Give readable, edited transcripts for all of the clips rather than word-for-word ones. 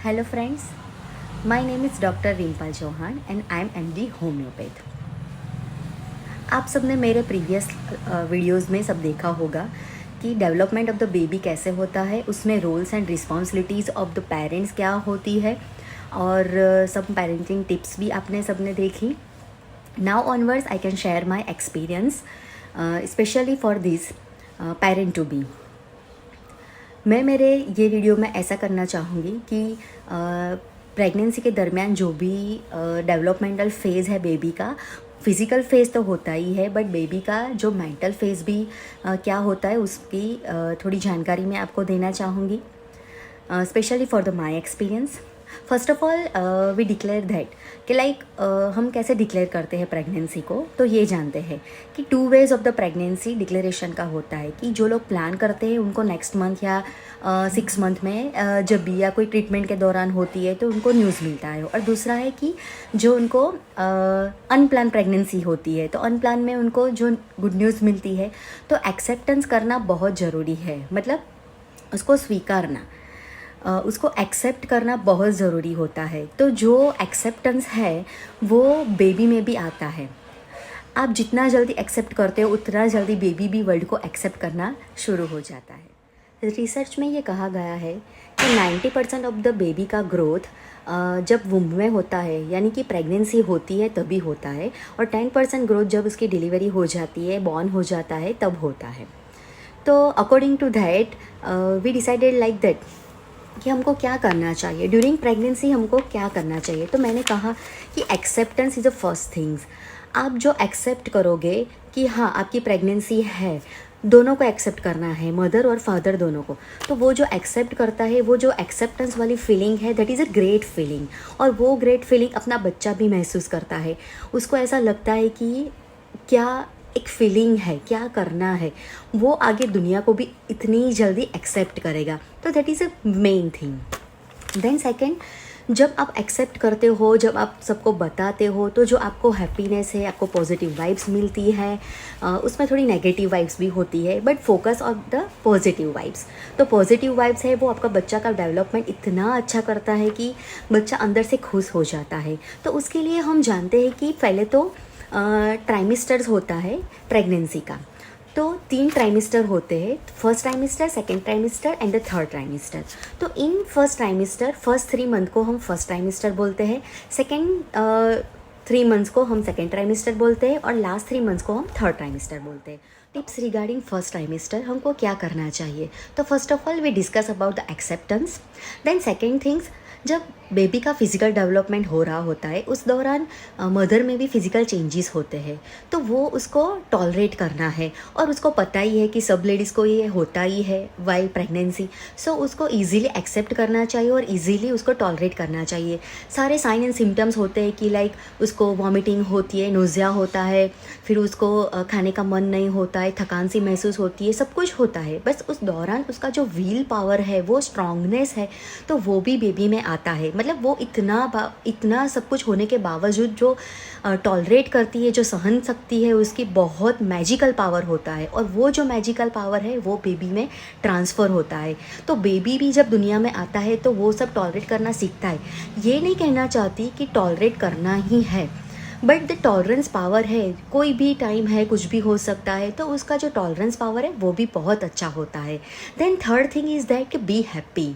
Hello friends, my name is Dr. Rimpal Chauhan and I am MD homeopath. आप सब ने मेरे previous videos में सब देखा होगा कि डेवलपमेंट ऑफ द बेबी कैसे होता है, उसमें roles and responsibilities of the parents क्या होती है और सब पेरेंटिंग टिप्स भी आपने सब ने देखी। Now onwards I can share my experience specially for this parent to be. मैं मेरे ये वीडियो में ऐसा करना चाहूँगी कि प्रेगनेंसी के दरमियान जो भी डेवलपमेंटल फेज़ है बेबी का, फिज़िकल फेज़ तो होता ही है, बट बेबी का जो मेंटल फेज़ भी क्या होता है उसकी थोड़ी जानकारी मैं आपको देना चाहूँगी, specially for the my experience. First of all we declare that कि हम कैसे डिक्लेयर करते हैं प्रेगनेंसी को, तो ये जानते हैं कि 2 ways of the pregnancy declaration का होता है कि जो लोग प्लान करते हैं उनको नेक्स्ट मंथ या 6 मंथ में जब भी या कोई ट्रीटमेंट के दौरान होती है तो उनको न्यूज़ मिलता है, और दूसरा है कि जो उनको अनप्लान प्रेगनेंसी होती है तो अनप्लान में उनको जो गुड न्यूज़ मिलती है, तो एक्सेप्टेंस करना बहुत ज़रूरी है। मतलब उसको स्वीकारना, उसको एक्सेप्ट करना बहुत ज़रूरी होता है। तो जो एक्सेप्टेंस है वो बेबी में भी आता है। आप जितना जल्दी एक्सेप्ट करते हो उतना जल्दी बेबी भी वर्ल्ड को एक्सेप्ट करना शुरू हो जाता है। रिसर्च में ये कहा गया है कि 90% ऑफ द बेबी का ग्रोथ जब वुम्ब में होता है, यानी कि प्रेगनेंसी होती है तभी होता है, और 10% ग्रोथ जब उसकी डिलीवरी हो जाती है, बॉर्न हो जाता है, तब होता है। तो according to that we decided like that कि हमको क्या करना चाहिए ड्यूरिंग प्रेगनेंसी, हमको क्या करना चाहिए। तो मैंने कहा कि acceptance is the first things. आप जो एक्सेप्ट करोगे कि हाँ आपकी प्रेगनेंसी है, दोनों को एक्सेप्ट करना है, मदर और फादर दोनों को, तो वो जो एक्सेप्ट करता है, वो जो एक्सेप्टेंस वाली फीलिंग है, that is a great feeling. और वो ग्रेट फीलिंग अपना बच्चा भी महसूस करता है। उसको ऐसा लगता है कि क्या एक फीलिंग है, क्या करना है, वो आगे दुनिया को भी इतनी जल्दी एक्सेप्ट करेगा। तो that is a main thing. Then second, जब आप एक्सेप्ट करते हो, जब आप सबको बताते हो, तो जो आपको हैप्पीनेस है, आपको पॉजिटिव वाइब्स मिलती है, उसमें थोड़ी नेगेटिव वाइब्स भी होती है, but focus on the positive vibes. तो पॉजिटिव वाइब्स है वो आपका बच्चा का डेवलपमेंट इतना अच्छा करता है कि बच्चा अंदर से खुश हो जाता है। तो उसके लिए हम जानते हैं कि पहले तो ट्राइमिस्टर्स होता है प्रेगनेंसी का। तो 3 ट्राइमिस्टर होते हैं, first trimester, second trimester and the third trimester. तो इन फर्स्ट ट्राइमिस्टर, फर्स्ट 3 मंथ को हम फर्स्ट ट्राइमिस्टर बोलते हैं, सेकेंड 3 मंथ्स को हम सेकेंड ट्राइमिस्टर बोलते हैं, और लास्ट 3 मंथ्स को हम थर्ड ट्राइमिस्टर बोलते हैं। टिप्स रिगार्डिंग फर्स्ट ट्राइमिस्टर हमको क्या करना चाहिए, तो first of all we discuss about the acceptance. Then second things, जब बेबी का फिज़िकल डेवलपमेंट हो रहा होता है उस दौरान मदर में भी फिज़िकल चेंजेस होते हैं, तो वो उसको टॉलरेट करना है, और उसको पता ही है कि सब लेडीज़ को ये होता ही है वाइल प्रेगनेंसी। सो उसको इजीली एक्सेप्ट करना चाहिए और इजीली उसको टॉलरेट करना चाहिए। सारे साइन एंड सिम्टम्स होते हैं कि लाइक उसको वॉमिटिंग होती है, नोज़िया होता है, फिर उसको खाने का मन नहीं होता है, थकान सी महसूस होती है, सब कुछ होता है। बस उस दौरान उसका जो व्हील पावर है, वो स्ट्रांगनेस है, तो वो भी बेबी में आता है। मतलब वो इतना सब कुछ होने के बावजूद जो टॉलरेट करती है, जो सहन सकती है, उसकी बहुत मैजिकल पावर होता है, और वो जो मैजिकल पावर है वो बेबी में ट्रांसफ़र होता है। तो बेबी भी जब दुनिया में आता है तो वो सब टॉलरेट करना सीखता है। ये नहीं कहना चाहती कि टॉलरेट करना ही है, बट द टॉलरेंस पावर है, कोई भी टाइम है, कुछ भी हो सकता है, तो उसका जो टॉलरेंस पावर है वो भी बहुत अच्छा होता है। Then third thing is that कि बी हैप्पी।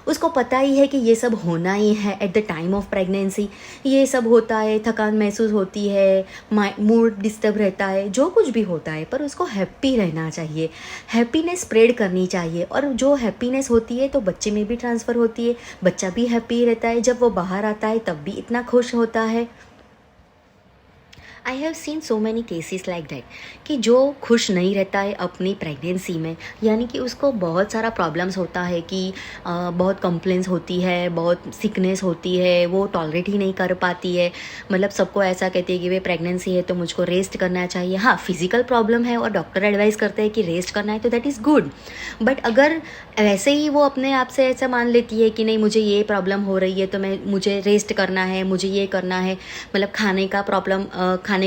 उसको पता ही है कि ये सब होना ही है at the time of pregnancy, ये सब होता है, थकान महसूस होती है, मूड डिस्टर्ब रहता है, जो कुछ भी होता है, पर उसको हैप्पी रहना चाहिए, हैप्पीनेस स्प्रेड करनी चाहिए। और जो हैप्पीनेस होती है तो बच्चे में भी ट्रांसफ़र होती है, बच्चा भी हैप्पी रहता है, जब वो बाहर आता है तब भी इतना खुश होता है। I have seen so many cases like that कि जो खुश नहीं रहता है अपनी प्रेगनेंसी में, यानी कि उसको बहुत सारा प्रॉब्लम्स होता है कि बहुत कंप्लेंट्स होती है, बहुत सिकनेस होती है, वो टॉलरेट ही नहीं कर पाती है। मतलब सबको ऐसा कहती है कि वे प्रेगनेंसी है तो मुझको रेस्ट करना चाहिए। हाँ, फिजिकल प्रॉब्लम है और डॉक्टर एडवाइस करते हैं कि रेस्ट करना है, तो दैट इज़ गुड। बट अगर वैसे ही वो अपने आप से ऐसा मान लेती है कि नहीं मुझे ये प्रॉब्लम हो रही है तो मुझे रेस्ट करना है, मुझे ये करना है, मतलब खाने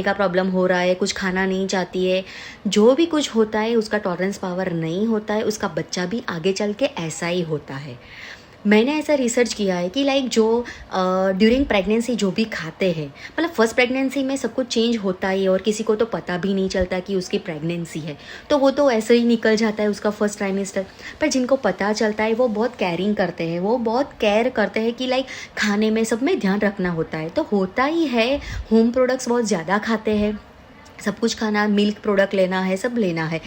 का प्रॉब्लम हो रहा है, कुछ खाना नहीं चाहती है, जो भी कुछ होता है उसका टॉलरेंस पावर नहीं होता है, उसका बच्चा भी आगे चल के ऐसा ही होता है। मैंने ऐसा रिसर्च किया है कि लाइक जो ड्यूरिंग प्रेगनेंसी जो भी खाते हैं, मतलब फर्स्ट प्रेगनेंसी में सब कुछ चेंज होता ही है और किसी को तो पता भी नहीं चलता कि उसकी प्रेगनेंसी है, तो वो तो ऐसे ही निकल जाता है उसका फर्स्ट ट्राइमेस्टर। पर जिनको पता चलता है वो बहुत केयरिंग करते हैं, वो बहुत केयर करते हैं कि लाइक खाने में सब में ध्यान रखना होता है, तो होता ही है। होम प्रोडक्ट्स बहुत ज़्यादा खाते हैं, सब कुछ खाना, मिल्क प्रोडक्ट लेना है, सब लेना है,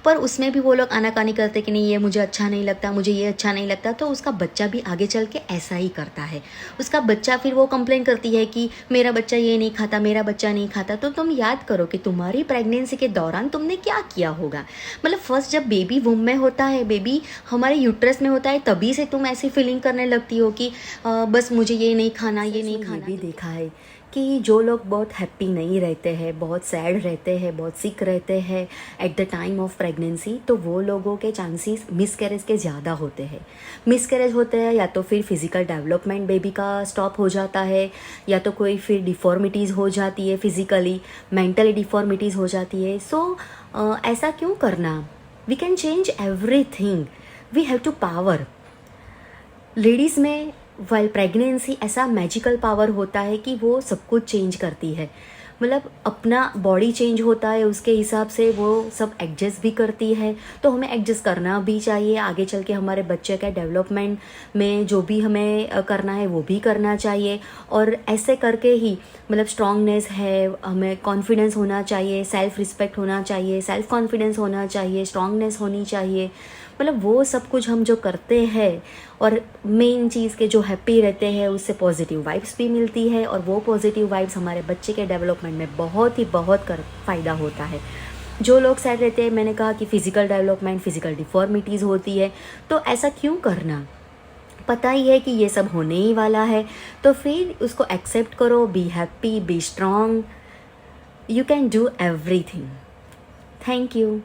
पर उसमें भी वो लोग आनाकानी करते कि नहीं ये मुझे अच्छा नहीं लगता, मुझे ये अच्छा नहीं लगता, तो उसका बच्चा भी आगे चल के ऐसा ही करता है। उसका बच्चा फिर वो कंप्लेन करती है कि मेरा बच्चा ये नहीं खाता, मेरा बच्चा नहीं खाता। तो तुम याद करो कि तुम्हारी प्रेगनेंसी के दौरान तुमने क्या किया होगा। मतलब फर्स्ट जब बेबी वूम में होता है, बेबी हमारे यूट्रस में होता है, तभी से तुम ऐसी फीलिंग करने लगती हो कि बस मुझे ये नहीं खाना, ये नहीं खाना। भी देखा है कि जो लोग बहुत हैप्पी नहीं रहते हैं, बहुत सैड रहते हैं, बहुत सिक रहते हैं at the time of pregnancy, तो वो लोगों के चांसेस मिसकैरेज के ज़्यादा होते हैं। मिसकैरेज होते हैं या तो फिर फिज़िकल डेवलपमेंट बेबी का स्टॉप हो जाता है, या तो कोई फिर डिफॉर्मिटीज़ हो जाती है, फिज़िकली मेंटली डिफॉर्मिटीज़ हो जाती है। सो ऐसा क्यों करना। We can change everything, we have to power. Ladies में वाइल प्रेगनेंसी ऐसा मैजिकल पावर होता है कि वो सब कुछ चेंज करती है। मतलब अपना बॉडी चेंज होता है, उसके हिसाब से वो सब एडजस्ट भी करती है, तो हमें एडजस्ट करना भी चाहिए। आगे चल के हमारे बच्चे के डेवलपमेंट में जो भी हमें करना है वो भी करना चाहिए। और ऐसे करके ही मतलब स्ट्रांगनेस है, हमें कॉन्फिडेंस होना चाहिए, सेल्फ रिस्पेक्ट होना चाहिए, सेल्फ कॉन्फिडेंस होना चाहिए, स्ट्रांगनेस होनी चाहिए। मतलब वो सब कुछ हम जो करते हैं, और मेन चीज़ के जो हैप्पी रहते हैं उससे पॉजिटिव वाइब्स भी मिलती है, और वो पॉजिटिव वाइब्स हमारे बच्चे के डेवलपमेंट में बहुत ही बहुत फ़ायदा होता है। जो लोग सैड रहते हैं, मैंने कहा कि फ़िज़िकल डेवलपमेंट, फ़िज़िकल डिफॉर्मिटीज़ होती है, तो ऐसा क्यों करना। पता ही है कि ये सब होने ही वाला है, तो फिर उसको एक्सेप्ट करो, be happy, B strong, you can do everything. Thank you.